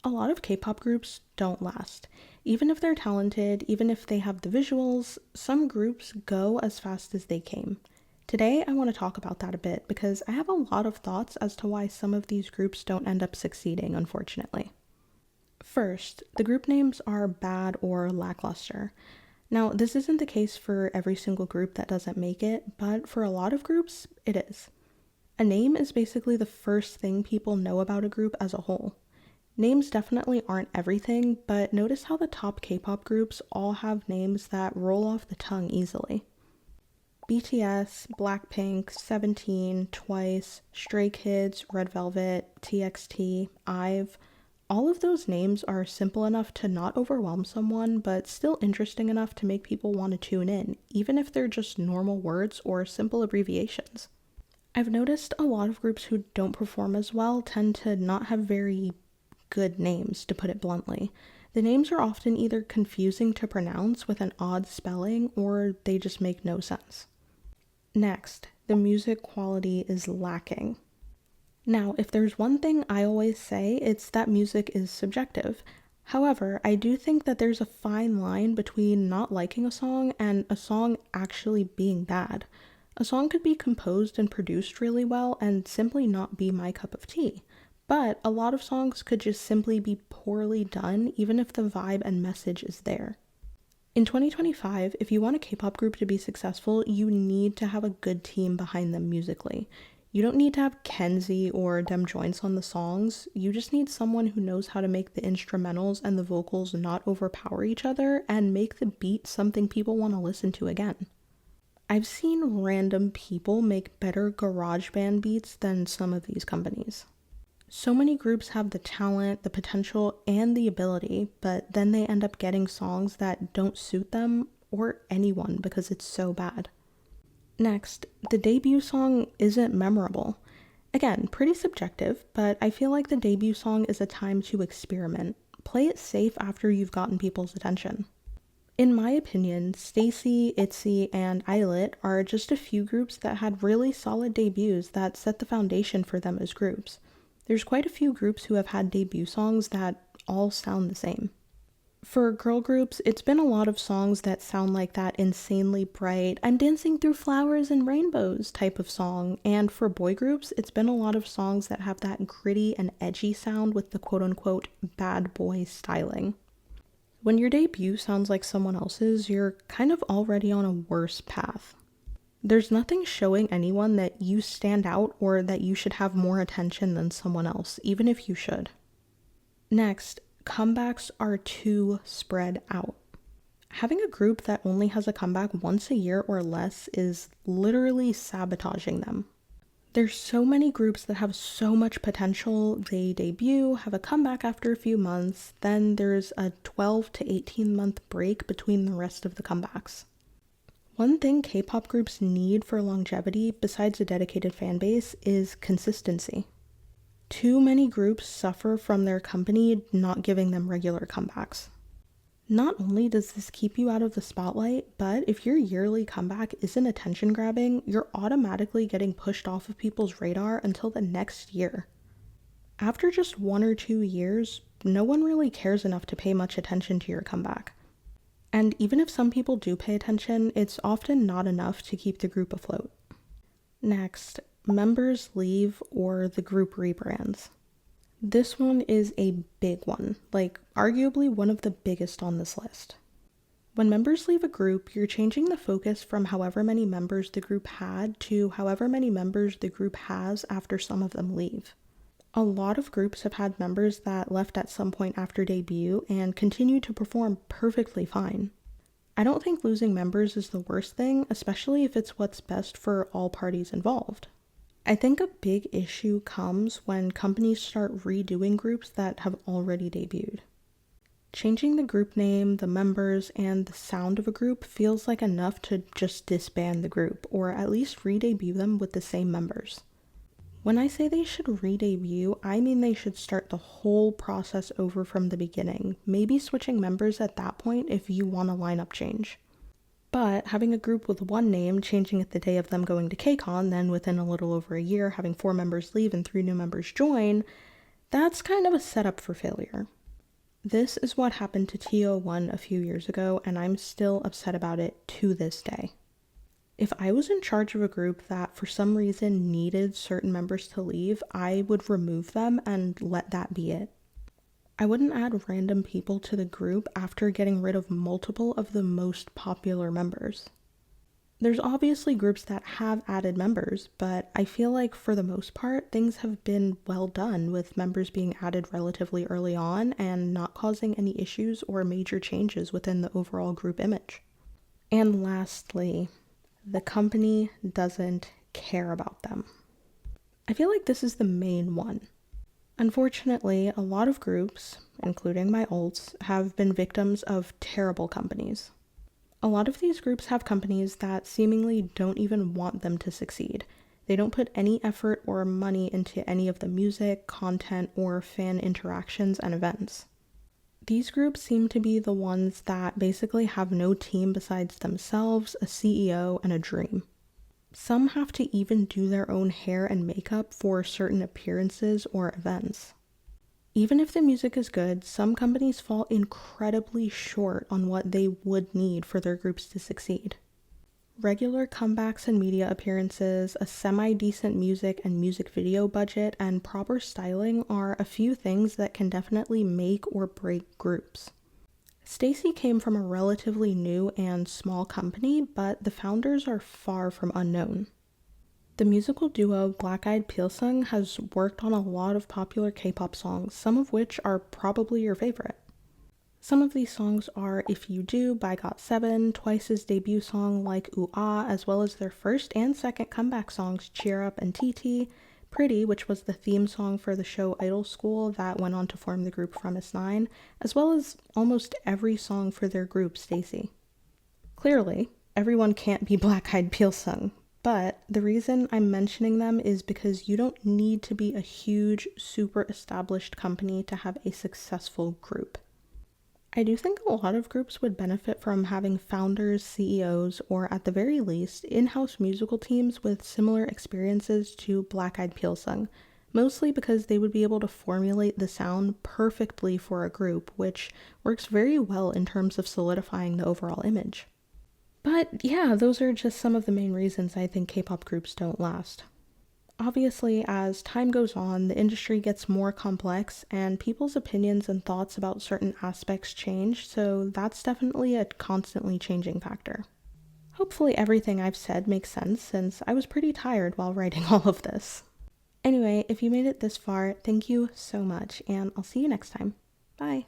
A lot of K-pop groups don't last. Even if they're talented, even if they have the visuals, some groups go as fast as they came. Today, I want to talk about that a bit because I have a lot of thoughts as to why some of these groups don't end up succeeding, unfortunately. First, the group names are bad or lackluster. Now, this isn't the case for every single group that doesn't make it, but for a lot of groups, it is. A name is basically the first thing people know about a group as a whole. Names definitely aren't everything, but notice how the top K-pop groups all have names that roll off the tongue easily. BTS, Blackpink, 17, Twice, Stray Kids, Red Velvet, TXT, IVE, all of those names are simple enough to not overwhelm someone, but still interesting enough to make people want to tune in, even if they're just normal words or simple abbreviations. I've noticed a lot of groups who don't perform as well tend to not have very good names, to put it bluntly. The names are often either confusing to pronounce with an odd spelling, or they just make no sense. Next, the music quality is lacking. Now, if there's one thing I always say, it's that music is subjective. However, I do think that there's a fine line between not liking a song and a song actually being bad. A song could be composed and produced really well and simply not be my cup of tea. But a lot of songs could just simply be poorly done, even if the vibe and message is there. In 2025, if you want a K-pop group to be successful, you need to have a good team behind them musically. You don't need to have Kenzie or Dem Joints on the songs, you just need someone who knows how to make the instrumentals and the vocals not overpower each other and make the beat something people want to listen to again. I've seen random people make better garage band beats than some of these companies. So many groups have the talent, the potential, and the ability, but then they end up getting songs that don't suit them or anyone because it's so bad. Next, the debut song isn't memorable. Again, pretty subjective, but I feel like the debut song is a time to experiment. Play it safe after you've gotten people's attention. In my opinion, Stacy, ITZY, and Islet are just a few groups that had really solid debuts that set the foundation for them as groups. There's quite a few groups who have had debut songs that all sound the same. For girl groups, it's been a lot of songs that sound like that insanely bright, I'm dancing through flowers and rainbows type of song, and for boy groups, it's been a lot of songs that have that gritty and edgy sound with the quote-unquote bad boy styling. When your debut sounds like someone else's, you're kind of already on a worse path. There's nothing showing anyone that you stand out or that you should have more attention than someone else, even if you should. Next, comebacks are too spread out. Having a group that only has a comeback once a year or less is literally sabotaging them. There's so many groups that have so much potential, they debut, have a comeback after a few months, then there's a 12 to 18 month break between the rest of the comebacks. One thing K-pop groups need for longevity, besides a dedicated fan base, is consistency. Too many groups suffer from their company not giving them regular comebacks. Not only does this keep you out of the spotlight, but if your yearly comeback isn't attention grabbing, you're automatically getting pushed off of people's radar until the next year. After just 1 or 2 years, no one really cares enough to pay much attention to your comeback. And even if some people do pay attention, it's often not enough to keep the group afloat. Next, members leave or the group rebrands. This one is a big one, like arguably one of the biggest on this list. When members leave a group, you're changing the focus from however many members the group had to however many members the group has after some of them leave. A lot of groups have had members that left at some point after debut and continue to perform perfectly fine. I don't think losing members is the worst thing, especially if it's what's best for all parties involved. I think a big issue comes when companies start redoing groups that have already debuted. Changing the group name, the members, and the sound of a group feels like enough to just disband the group, or at least re-debut them with the same members. When I say they should re-debut, I mean they should start the whole process over from the beginning, maybe switching members at that point if you want a lineup change. But having a group with one name, changing it the day of them going to KCON, then within a little over a year having 4 members leave and 3 new members join, That's kind of a setup for failure. This is what happened to TO1 a few years ago, and I'm still upset about it to this day. If I was in charge of a group that for some reason needed certain members to leave, I would remove them and let that be it. I wouldn't add random people to the group after getting rid of multiple of the most popular members. There's obviously groups that have added members, but I feel like for the most part, things have been well done with members being added relatively early on and not causing any issues or major changes within the overall group image. And lastly, the company doesn't care about them. I feel like this is the main one. Unfortunately, a lot of groups, including my olds, have been victims of terrible companies. A lot of these groups have companies that seemingly don't even want them to succeed. They don't put any effort or money into any of the music, content, or fan interactions and events. These groups seem to be the ones that basically have no team besides themselves, a CEO, and a dream. Some have to even do their own hair and makeup for certain appearances or events. Even if the music is good, some companies fall incredibly short on what they would need for their groups to succeed. Regular comebacks and media appearances, a semi-decent music and music video budget, and proper styling are a few things that can definitely make or break groups. Stacy came from a relatively new and small company, but the founders are far from unknown. The musical duo Black Eyed Pilsung has worked on a lot of popular K-pop songs, some of which are probably your favorite. Some of these songs are If You Do by GOT7, Twice's debut song Like Ooh Ah, as well as their first and second comeback songs Cheer Up and TT, Pretty, which was the theme song for the show Idol School that went on to form the group from S9, as well as almost every song for their group Stacy. Clearly, everyone can't be Black Eyed Pilsung, but the reason I'm mentioning them is because you don't need to be a huge, super established company to have a successful group. I do think a lot of groups would benefit from having founders, CEOs, or at the very least, in-house musical teams with similar experiences to Black Eyed Pilsung, mostly because they would be able to formulate the sound perfectly for a group, which works very well in terms of solidifying the overall image. But yeah, those are just some of the main reasons I think K-pop groups don't last. Obviously, as time goes on, the industry gets more complex and people's opinions and thoughts about certain aspects change, so that's definitely a constantly changing factor. Hopefully everything I've said makes sense since I was pretty tired while writing all of this. Anyway, if you made it this far, thank you so much, and I'll see you next time. Bye!